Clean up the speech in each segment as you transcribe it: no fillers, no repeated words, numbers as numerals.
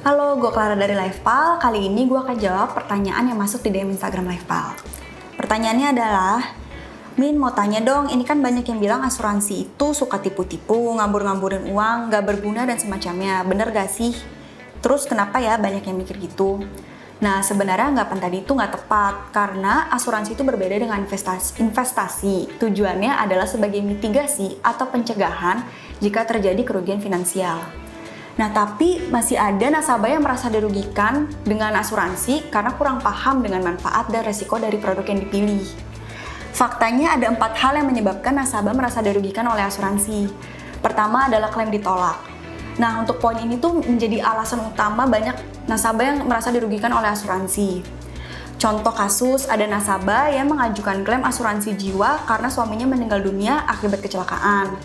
Halo, gue Clara dari Livepal. Kali ini gue akan jawab pertanyaan yang masuk di DM Instagram Livepal. Pertanyaannya adalah, Min mau tanya dong, ini kan banyak yang bilang asuransi itu suka tipu-tipu, ngambur-ngamburin uang, gak berguna dan semacamnya. Bener gak sih? Terus kenapa ya banyak yang mikir gitu? Nah, sebenarnya anggapan tadi itu nggak tepat, karena asuransi itu berbeda dengan investasi. Tujuannya adalah sebagai mitigasi atau pencegahan jika terjadi kerugian finansial. Nah, tapi masih ada nasabah yang merasa dirugikan dengan asuransi karena kurang paham dengan manfaat dan resiko dari produk yang dipilih. Faktanya ada 4 hal yang menyebabkan nasabah merasa dirugikan oleh asuransi. Pertama adalah klaim ditolak. Nah, untuk poin ini tuh menjadi alasan utama banyak nasabah yang merasa dirugikan oleh asuransi. Contoh kasus, ada nasabah yang mengajukan klaim asuransi jiwa karena suaminya meninggal dunia akibat kecelakaan.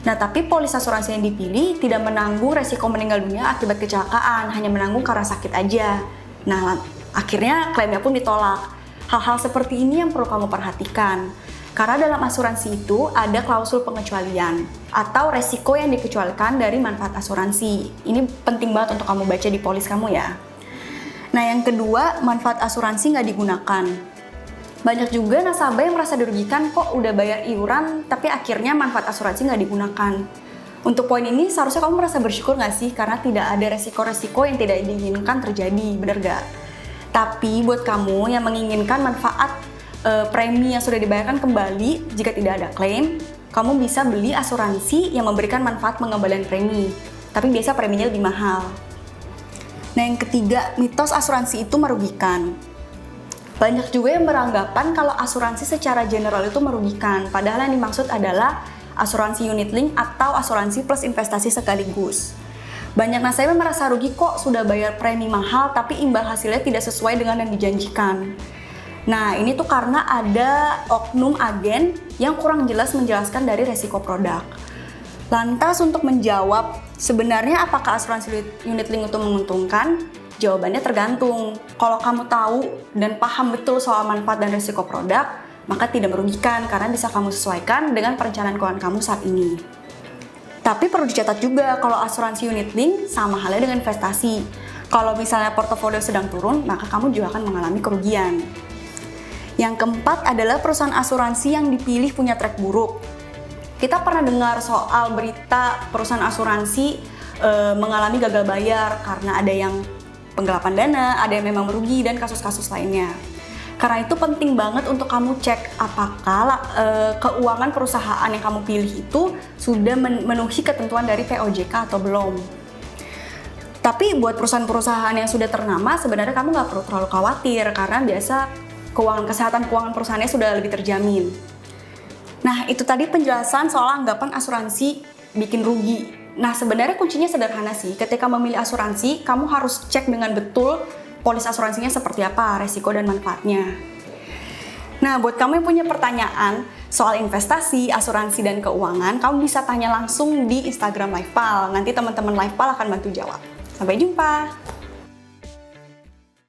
Nah, tapi polis asuransi yang dipilih tidak menanggung resiko meninggal dunia akibat kecelakaan, hanya menanggung karena sakit aja. Nah, akhirnya klaimnya pun ditolak. Hal-hal seperti ini yang perlu kamu perhatikan. Karena dalam asuransi itu ada klausul pengecualian atau resiko yang dikecualikan dari manfaat asuransi. Ini penting banget untuk kamu baca di polis kamu ya. Nah, yang kedua, manfaat asuransi nggak digunakan. Banyak juga nasabah yang merasa dirugikan kok udah bayar iuran tapi akhirnya manfaat asuransi nggak digunakan. Untuk poin ini seharusnya kamu merasa bersyukur nggak sih karena tidak ada resiko-resiko yang tidak diinginkan terjadi, bener nggak? Tapi buat kamu yang menginginkan manfaat premi yang sudah dibayarkan kembali jika tidak ada klaim, kamu bisa beli asuransi yang memberikan manfaat pengembalian premi. Tapi biasa preminya lebih mahal. Nah, yang ketiga, mitos asuransi itu merugikan. Banyak juga yang beranggapan kalau asuransi secara general itu merugikan, padahal yang dimaksud adalah asuransi unit link atau asuransi plus investasi sekaligus. Banyak nasabah merasa rugi kok sudah bayar premi mahal tapi imbal hasilnya tidak sesuai dengan yang dijanjikan. Nah, ini tuh karena ada oknum agen yang kurang jelas menjelaskan dari resiko produk. Lantas untuk menjawab sebenarnya apakah asuransi unit link itu menguntungkan? Jawabannya tergantung. Kalau kamu tahu dan paham betul soal manfaat dan risiko produk, maka tidak merugikan karena bisa kamu sesuaikan dengan perencanaan keuangan kamu saat ini. Tapi perlu dicatat juga kalau asuransi unit link sama halnya dengan investasi. Kalau misalnya portofolio sedang turun, maka kamu juga akan mengalami kerugian. Yang keempat adalah perusahaan asuransi yang dipilih punya track buruk. Kita pernah dengar soal berita perusahaan asuransi mengalami gagal bayar karena ada yang penggelapan dana, ada yang memang merugi, dan kasus-kasus lainnya. Karena itu penting banget untuk kamu cek apakah keuangan perusahaan yang kamu pilih itu sudah memenuhi ketentuan dari POJK atau belum. Tapi buat perusahaan-perusahaan yang sudah ternama, sebenarnya kamu nggak perlu terlalu khawatir karena biasa kesehatan keuangan perusahaannya sudah lebih terjamin. Nah, itu tadi penjelasan soal anggapan asuransi bikin rugi. Nah, sebenarnya kuncinya sederhana sih. Ketika memilih asuransi, kamu harus cek dengan betul polis asuransinya seperti apa, resiko dan manfaatnya. Nah, buat kamu yang punya pertanyaan soal investasi, asuransi, dan keuangan, kamu bisa tanya langsung di Instagram Livepal. Nanti teman-teman Livepal akan bantu jawab. Sampai jumpa!